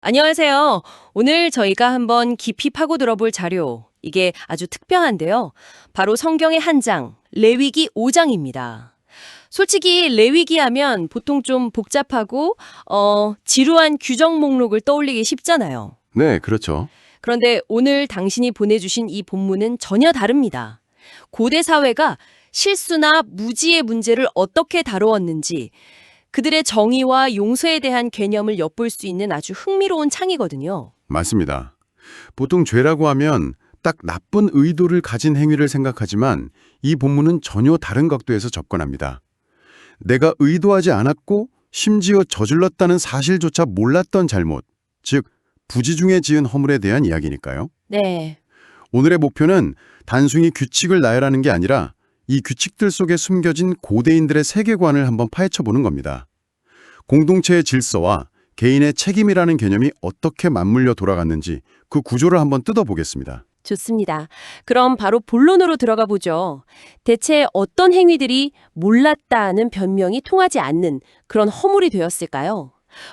안녕하세요. 오늘 저희가 한번 깊이 파고 들어볼 자료, 이게 아주 특별한데요. 바로 성경의 한 장, 레위기 5장입니다. 솔직히 레위기 하면 보통 좀 복잡하고 지루한 규정 목록을 떠올리기 쉽잖아요. 네, 그렇죠. 그런데 오늘 당신이 보내주신 이 본문은 전혀 다릅니다. 고대 사회가 실수나 무지의 문제를 어떻게 다루었는지, 그들의 정의와 용서에 대한 개념을 엿볼 수 있는 아주 흥미로운 창이거든요. 맞습니다. 보통 죄라고 하면 딱 나쁜 의도를 가진 행위를 생각하지만 이 본문은 전혀 다른 각도에서 접근합니다. 내가 의도하지 않았고 심지어 저질렀다는 사실조차 몰랐던 잘못, 즉 부지 중에 지은 허물에 대한 이야기니까요. 네. 오늘의 목표는 단순히 규칙을 나열하는 게 아니라 이 규칙들 속에 숨겨진 고대인들의 세계관을 한번 파헤쳐보는 겁니다. 공동체의 질서와 개인의 책임이라는 개념이 어떻게 맞물려 돌아갔는지 그 구조를 한번 뜯어보겠습니다. 좋습니다. 그럼 바로 본론으로 들어가 보죠. 대체 어떤 행위들이 몰랐다는 변명이 통하지 않는 그런 허물이 되었을까요?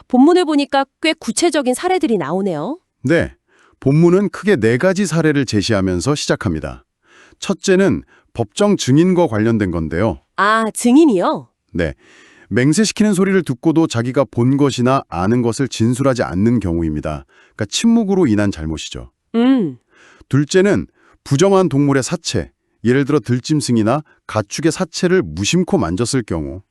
본문을 보니까 꽤 구체적인 사례들이 나오네요. 네, 본문은 크게 4가지 사례를 제시하면서 시작합니다. 첫째는 법정 증인과 관련된 건데요. 아, 증인이요? 네, 맹세시키는 소리를 듣고도 자기가 본 것이나 아는 것을 진술하지 않는 경우입니다. 그러니까 침묵으로 인한 잘못이죠. 둘째는 부정한 동물의 사체, 예를 들어 들짐승이나 가축의 사체를 무심코 만졌을 경우.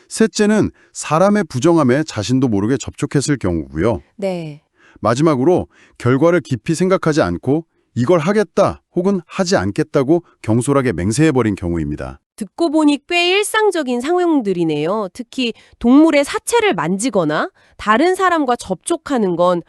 셋째는 사람의 부정함에 자신도 모르게 접촉했을 경우고요. 네. 마지막으로 결과를 깊이 생각하지 않고 이걸 하겠다 혹은 하지 않겠다고 경솔하게 맹세해버린 경우입니다. 듣고 보니 꽤 일상적인 상황들이네요. 특히 동물의 사체를 만지거나 다른 사람과 접촉하는 건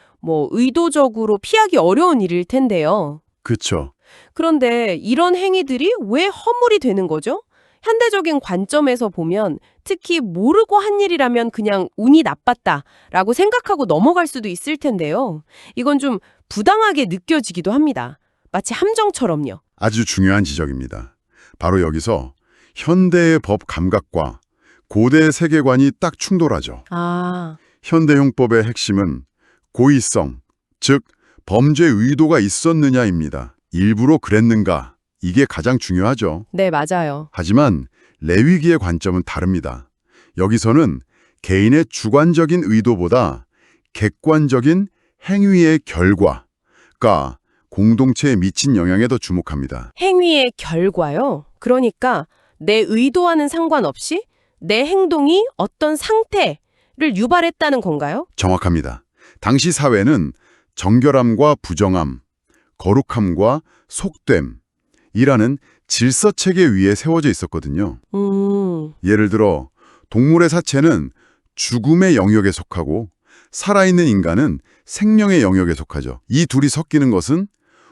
의도적으로 피하기 어려운 일일 텐데요. 그쵸. 그런데 이런 행위들이 왜 허물이 되는 거죠? 현대적인 관점에서 보면 특히 모르고 한 일이라면 그냥 운이 나빴다라고 생각하고 넘어갈 수도 있을 텐데요. 이건 좀 부당하게 느껴지기도 합니다. 마치 함정처럼요. 아주 중요한 지적입니다. 바로 여기서 현대의 법 감각과 고대의 세계관이 딱 충돌하죠. 아, 현대형법의 핵심은 고의성, 즉 범죄 의도가 있었느냐입니다. 일부러 그랬는가? 이게 가장 중요하죠. 네, 맞아요. 하지만 레위기의 관점은 다릅니다. 여기서는 개인의 주관적인 의도보다 객관적인 행위의 결과가 공동체에 미친 영향에 더 주목합니다. 행위의 결과요. 그러니까 내 의도와는 상관없이 내 행동이 어떤 상태를 유발했다는 건가요? 정확합니다. 당시 사회는 정결함과 부정함, 거룩함과 속됨이라는 질서체계 위에 세워져 있었거든요. 예를 들어 동물의 사체는 죽음의 영역에 속하고 살아있는 인간은 생명의 영역에 속하죠. 이 둘이 섞이는 것은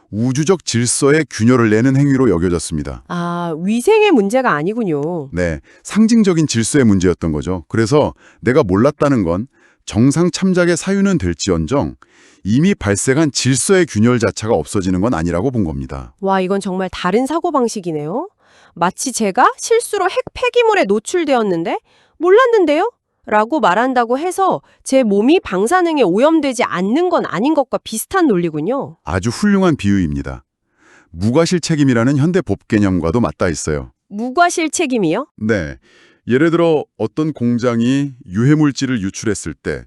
우주적 질서에 균열을 내는 행위로 여겨졌습니다. 아, 위생의 문제가 아니군요. 네, 상징적인 질서의 문제였던 거죠. 그래서 내가 몰랐다는 건 정상 참작의 사유는 될지언정 이미 발생한 질서의 균열 자체가 없어지는 건 아니라고 본 겁니다. 와, 이건 정말 다른 사고방식이네요. 마치 제가 실수로 핵 폐기물에 노출되었는데 몰랐는데요? 라고 말한다고 해서 제 몸이 방사능에 오염되지 않는 건 아닌 것과 비슷한 논리군요. 아주 훌륭한 비유입니다. 무과실 책임이라는 현대 법 개념과도 맞닿아 있어요. 무과실 책임이요? 네, 예를 들어 어떤 공장이 유해물질을 유출했을 때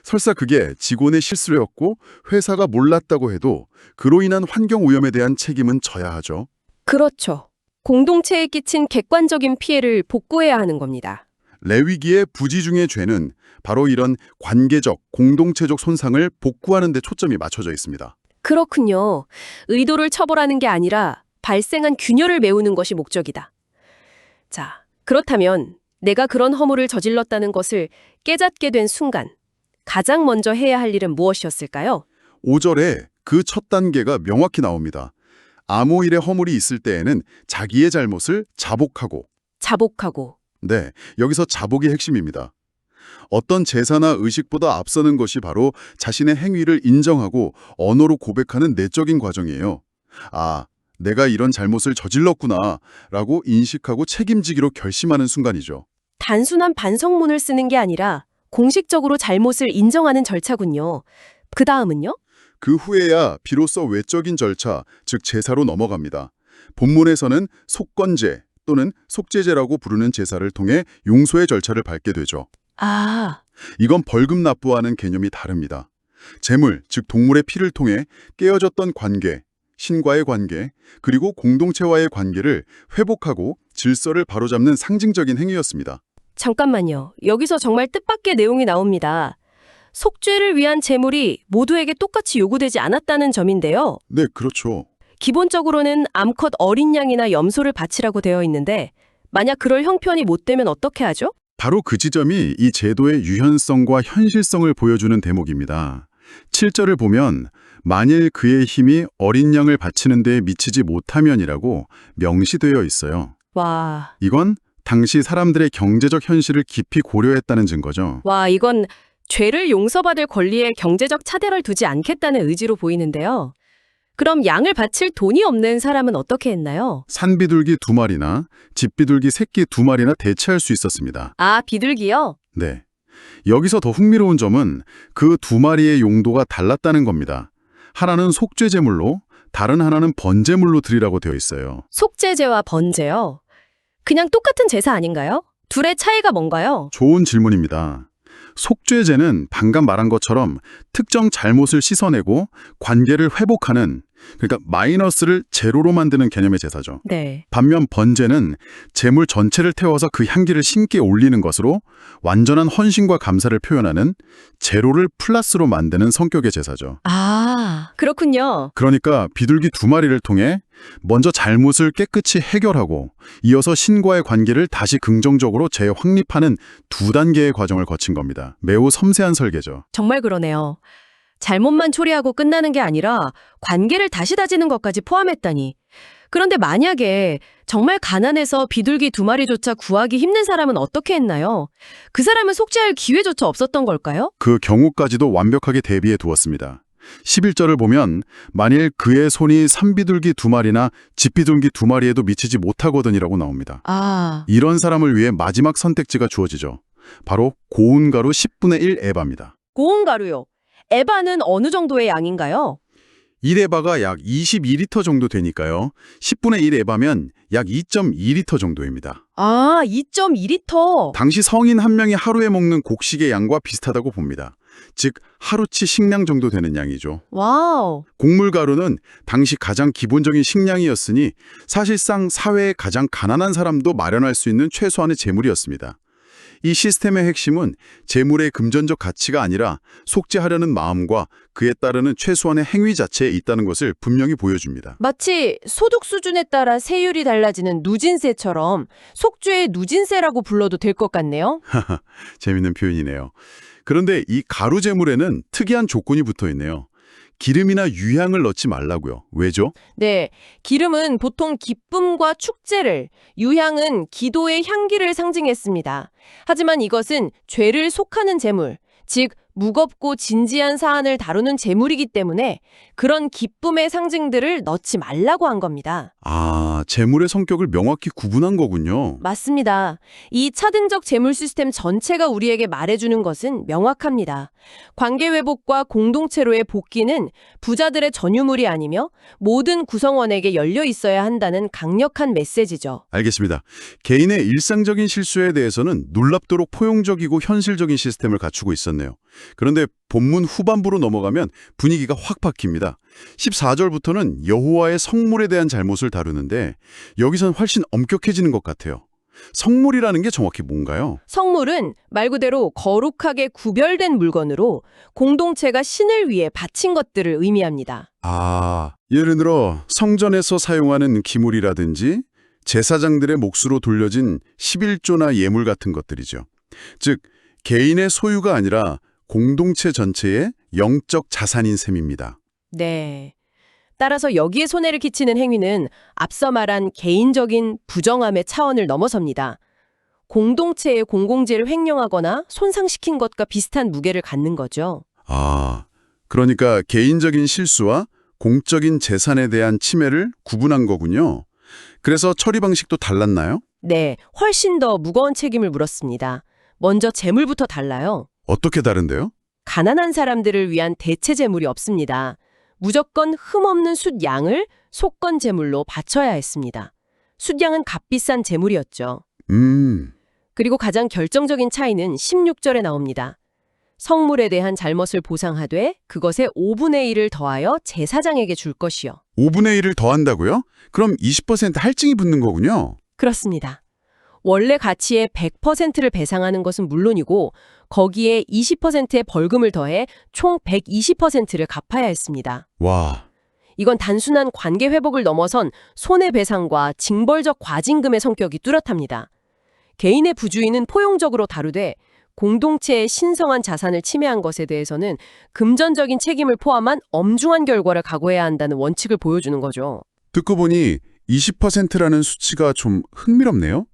설사 그게 직원의 실수였고 회사가 몰랐다고 해도 그로 인한 환경 오염에 대한 책임은 져야 하죠. 그렇죠. 공동체에 끼친 객관적인 피해를 복구해야 하는 겁니다. 레위기의 부지 중의 죄는 바로 이런 관계적, 공동체적 손상을 복구하는 데 초점이 맞춰져 있습니다. 그렇군요. 의도를 처벌하는 게 아니라 발생한 균열을 메우는 것이 목적이다. 자, 그렇다면 내가 그런 허물을 저질렀다는 것을 깨닫게 된 순간 가장 먼저 해야 할 일은 무엇이었을까요? 5절에 그 첫 단계가 명확히 나옵니다. 아무 일에 허물이 있을 때에는 자기의 잘못을 자복하고, 자복하고. 네, 여기서 자복이 핵심입니다. 어떤 제사나 의식보다 앞서는 것이 바로 자신의 행위를 인정하고 언어로 고백하는 내적인 과정이에요. 아, 내가 이런 잘못을 저질렀구나 라고 인식하고 책임지기로 결심하는 순간이죠. 단순한 반성문을 쓰는 게 아니라 공식적으로 잘못을 인정하는 절차군요. 그 다음은요? 그 후에야 비로소 외적인 절차, 즉 제사로 넘어갑니다. 본문에서는 속건제 또는 속죄제라고 부르는 제사를 통해 용서의 절차를 밟게 되죠. 아, 이건 벌금 납부와는 개념이 다릅니다. 제물, 즉 동물의 피를 통해 깨어졌던 관계, 신과의 관계, 그리고 공동체와의 관계를 회복하고 질서를 바로잡는 상징적인 행위였습니다. 잠깐만요. 여기서 정말 뜻밖의 내용이 나옵니다. 속죄를 위한 제물이 모두에게 똑같이 요구되지 않았다는 점인데요. 네, 그렇죠. 기본적으로는 암컷 어린 양이나 염소를 바치라고 되어 있는데 만약 그럴 형편이 못 되면 어떻게 하죠? 바로 그 지점이 이 제도의 유연성과 현실성을 보여주는 대목입니다. 7절을 보면 만일 그의 힘이 어린 양을 바치는 데에 미치지 못하면이라고 명시되어 있어요. 와, 이건 당시 사람들의 경제적 현실을 깊이 고려했다는 증거죠. 이건 죄를 용서받을 권리에 경제적 차별을 두지 않겠다는 의지로 보이는데요. 그럼 양을 바칠 돈이 없는 사람은 어떻게 했나요? 산비둘기 2마리나 집비둘기 새끼 2마리나 대체할 수 있었습니다. 아, 비둘기요? 네. 여기서 더 흥미로운 점은 그 2마리의 용도가 달랐다는 겁니다. 하나는 속죄제물로, 다른 하나는 번제물로 드리라고 되어 있어요. 속죄제와 번제요? 그냥 똑같은 제사 아닌가요? 둘의 차이가 뭔가요? 좋은 질문입니다. 속죄제는 방금 말한 것처럼 특정 잘못을 씻어내고 관계를 회복하는, 그러니까 마이너스를 제로로 만드는 개념의 제사죠. 네. 반면 번제는 제물 전체를 태워서 그 향기를 신께 올리는 것으로 완전한 헌신과 감사를 표현하는 제로를 플러스로 만드는 성격의 제사죠. 아, 그렇군요. 그러니까 비둘기 2마리를 통해 먼저 잘못을 깨끗이 해결하고 이어서 신과의 관계를 다시 긍정적으로 재확립하는 2단계의 과정을 거친 겁니다. 매우 섬세한 설계죠. 정말 그러네요. 잘못만 처리하고 끝나는 게 아니라 관계를 다시 다지는 것까지 포함했다니. 그런데 만약에 정말 가난해서 비둘기 2마리조차 구하기 힘든 사람은 어떻게 했나요? 그 사람은 속죄할 기회조차 없었던 걸까요? 그 경우까지도 완벽하게 대비해 두었습니다. 11절을 보면 만일 그의 손이 산비둘기 2마리나 집비둘기 2마리에도 미치지 못하거든이라고 나옵니다. 아, 이런 사람을 위해 마지막 선택지가 주어지죠. 바로 고운 가루 10분의 1 에바입니다. 고운 가루요. 에바는 어느 정도의 양인가요? 1에바가 약 22리터 정도 되니까요. 10분의 1 에바면 약 2.2리터 정도입니다. 아, 2.2리터. 당시 성인 한 명이 하루에 먹는 곡식의 양과 비슷하다고 봅니다. 즉 하루치 식량 정도 되는 양이죠. 와우. 곡물가루는 당시 가장 기본적인 식량이었으니 사실상 사회의 가장 가난한 사람도 마련할 수 있는 최소한의 재물이었습니다. 이 시스템의 핵심은 재물의 금전적 가치가 아니라 속죄하려는 마음과 그에 따르는 최소한의 행위 자체에 있다는 것을 분명히 보여줍니다. 마치 소득 수준에 따라 세율이 달라지는 누진세처럼 속죄의 누진세라고 불러도 될 것 같네요. 재밌는 표현이네요. 그런데 이 가루 재물에는 특이한 조건이 붙어 있네요. 기름이나 유향을 넣지 말라고요. 왜죠? 네, 기름은 보통 기쁨과 축제를, 유향은 기도의 향기를 상징했습니다. 하지만 이것은 죄를 속하는 제물, 즉 무겁고 진지한 사안을 다루는 제물이기 때문에 그런 기쁨의 상징들을 넣지 말라고 한 겁니다. 아, 재물의 성격을 명확히 구분한 거군요. 맞습니다. 이 차등적 제물 시스템 전체가 우리에게 말해주는 것은 명확합니다. 관계 회복과 공동체로의 복귀는 부자들의 전유물이 아니며 모든 구성원에게 열려 있어야 한다는 강력한 메시지죠. 알겠습니다. 개인의 일상적인 실수에 대해서는 놀랍도록 포용적이고 현실적인 시스템을 갖추고 있었네요. 그런데 본문 후반부로 넘어가면 분위기가 확 바뀝니다. 14절부터는 여호와의 성물에 대한 잘못을 다루는데 여기선 훨씬 엄격해지는 것 같아요. 성물이라는 게 정확히 뭔가요? 성물은 말 그대로 거룩하게 구별된 물건으로 공동체가 신을 위해 바친 것들을 의미합니다. 아, 예를 들어 성전에서 사용하는 기물이라든지 제사장들의 몫으로 돌려진 11조나 예물 같은 것들이죠. 즉, 개인의 소유가 아니라 공동체 전체의 영적 자산인 셈입니다. 네. 따라서 여기에 손해를 끼치는 행위는 앞서 말한 개인적인 부정함의 차원을 넘어섭니다. 공동체의 공공재를 횡령하거나 손상시킨 것과 비슷한 무게를 갖는 거죠. 아, 그러니까 개인적인 실수와 공적인 재산에 대한 침해를 구분한 거군요. 그래서 처리 방식도 달랐나요? 네, 훨씬 더 무거운 책임을 물었습니다. 먼저 재물부터 달라요. 어떻게 다른데요? 가난한 사람들을 위한 대체 제물이 없습니다. 무조건 흠없는 숫양을 속건 제물로 바쳐야 했습니다. 숫양은 값비싼 제물이었죠. 그리고 가장 결정적인 차이는 16절에 나옵니다. 성물에 대한 잘못을 보상하되 그것의 5분의 1을 더하여 제사장에게 줄 것이요. 5분의 1을 더한다고요? 그럼 20% 할증이 붙는 거군요. 그렇습니다. 원래 가치의 100%를 배상하는 것은 물론이고 거기에 20%의 벌금을 더해 총 120%를 갚아야 했습니다. 와, 이건 단순한 관계 회복을 넘어선 손해배상과 징벌적 과징금의 성격이 뚜렷합니다. 개인의 부주의는 포용적으로 다루되 공동체의 신성한 자산을 침해한 것에 대해서는 금전적인 책임을 포함한 엄중한 결과를 각오해야 한다는 원칙을 보여주는 거죠. 듣고 보니 20%라는 수치가 좀 흥미롭네요.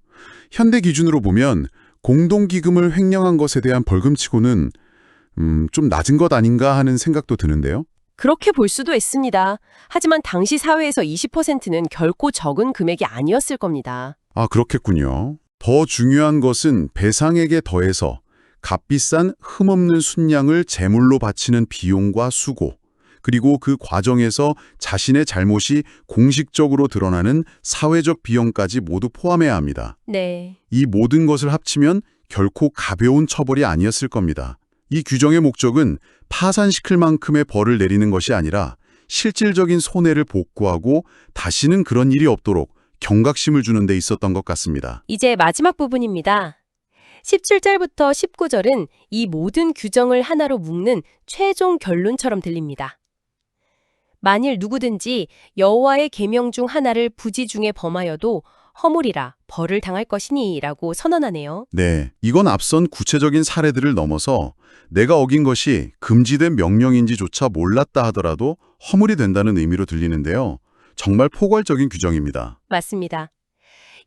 현대 기준으로 보면 공동기금을 횡령한 것에 대한 벌금치고는 좀 낮은 것 아닌가 하는 생각도 드는데요. 그렇게 볼 수도 있습니다. 하지만 당시 사회에서 20%는 결코 적은 금액이 아니었을 겁니다. 아, 그렇겠군요. 더 중요한 것은 배상액에 더해서 값비싼 흠없는 순양을 제물로 바치는 비용과 수고, 그리고 그 과정에서 자신의 잘못이 공식적으로 드러나는 사회적 비용까지 모두 포함해야 합니다. 네. 이 모든 것을 합치면 결코 가벼운 처벌이 아니었을 겁니다. 이 규정의 목적은 파산시킬 만큼의 벌을 내리는 것이 아니라 실질적인 손해를 복구하고 다시는 그런 일이 없도록 경각심을 주는 데 있었던 것 같습니다. 이제 마지막 부분입니다. 17절부터 19절은 이 모든 규정을 하나로 묶는 최종 결론처럼 들립니다. 만일 누구든지 여호와의 계명 중 하나를 부지 중에 범하여도 허물이라 벌을 당할 것이니 라고 선언하네요. 네, 이건 앞선 구체적인 사례들을 넘어서 내가 어긴 것이 금지된 명령인지조차 몰랐다 하더라도 허물이 된다는 의미로 들리는데요. 정말 포괄적인 규정입니다. 맞습니다.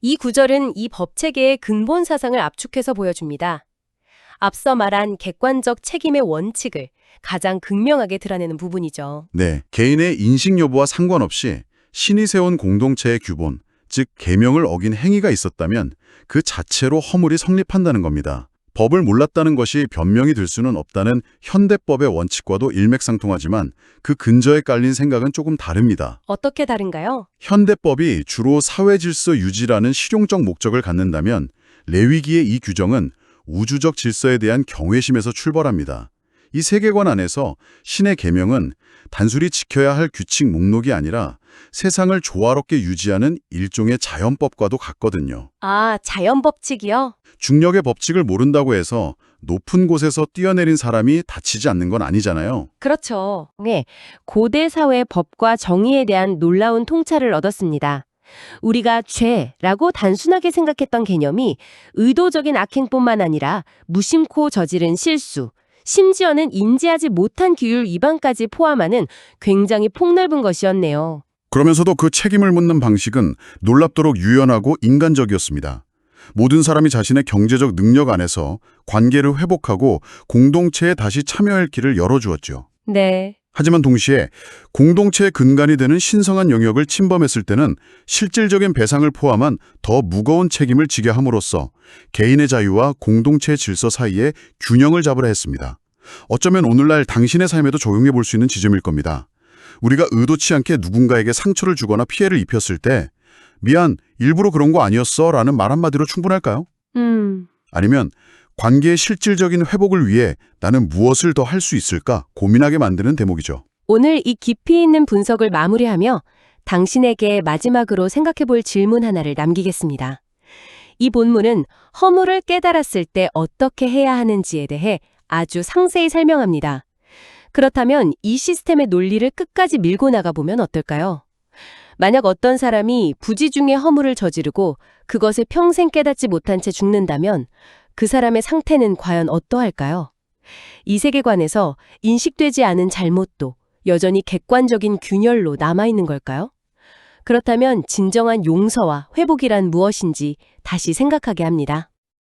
이 구절은 이 법체계의 근본 사상을 압축해서 보여줍니다. 앞서 말한 객관적 책임의 원칙을 가장 극명하게 드러내는 부분이죠. 네, 개인의 인식 여부와 상관없이 신이 세운 공동체의 규본, 즉 계명을 어긴 행위가 있었다면 그 자체로 허물이 성립한다는 겁니다. 법을 몰랐다는 것이 변명이 될 수는 없다는 현대법의 원칙과도 일맥상통하지만 그 근저에 깔린 생각은 조금 다릅니다. 어떻게 다른가요? 현대법이 주로 사회질서 유지라는 실용적 목적을 갖는다면 레위기의 이 규정은 우주적 질서에 대한 경외심에서 출발합니다. 이 세계관 안에서 신의 계명은 단순히 지켜야 할 규칙 목록이 아니라 세상을 조화롭게 유지하는 일종의 자연법과도 같거든요. 아, 자연법칙이요? 중력의 법칙을 모른다고 해서 높은 곳에서 뛰어내린 사람이 다치지 않는 건 아니잖아요. 그렇죠. 네, 고대 사회 법과 정의에 대한 놀라운 통찰을 얻었습니다. 우리가 죄라고 단순하게 생각했던 개념이 의도적인 악행뿐만 아니라 무심코 저지른 실수, 심지어는 인지하지 못한 규율 위반까지 포함하는 굉장히 폭넓은 것이었네요. 그러면서도 그 책임을 묻는 방식은 놀랍도록 유연하고 인간적이었습니다. 모든 사람이 자신의 경제적 능력 안에서 관계를 회복하고 공동체에 다시 참여할 길을 열어주었죠. 네. 하지만 동시에 공동체의 근간이 되는 신성한 영역을 침범했을 때는 실질적인 배상을 포함한 더 무거운 책임을 지게 함으로써 개인의 자유와 공동체의 질서 사이에 균형을 잡으려 했습니다. 어쩌면 오늘날 당신의 삶에도 적용해 볼 수 있는 지점일 겁니다. 우리가 의도치 않게 누군가에게 상처를 주거나 피해를 입혔을 때 미안, 일부러 그런 거 아니었어 라는 말 한마디로 충분할까요? 아니면 관계의 실질적인 회복을 위해 나는 무엇을 더 할 수 있을까 고민하게 만드는 대목이죠. 오늘 이 깊이 있는 분석을 마무리하며 당신에게 마지막으로 생각해 볼 질문 하나를 남기겠습니다. 이 본문은 허물을 깨달았을 때 어떻게 해야 하는지에 대해 아주 상세히 설명합니다. 그렇다면 이 시스템의 논리를 끝까지 밀고 나가보면 어떨까요? 만약 어떤 사람이 부지 중에 허물을 저지르고 그것을 평생 깨닫지 못한 채 죽는다면 그 사람의 상태는 과연 어떠할까요? 이 세계관에서 인식되지 않은 잘못도 여전히 객관적인 균열로 남아있는 걸까요? 그렇다면 진정한 용서와 회복이란 무엇인지 다시 생각하게 합니다.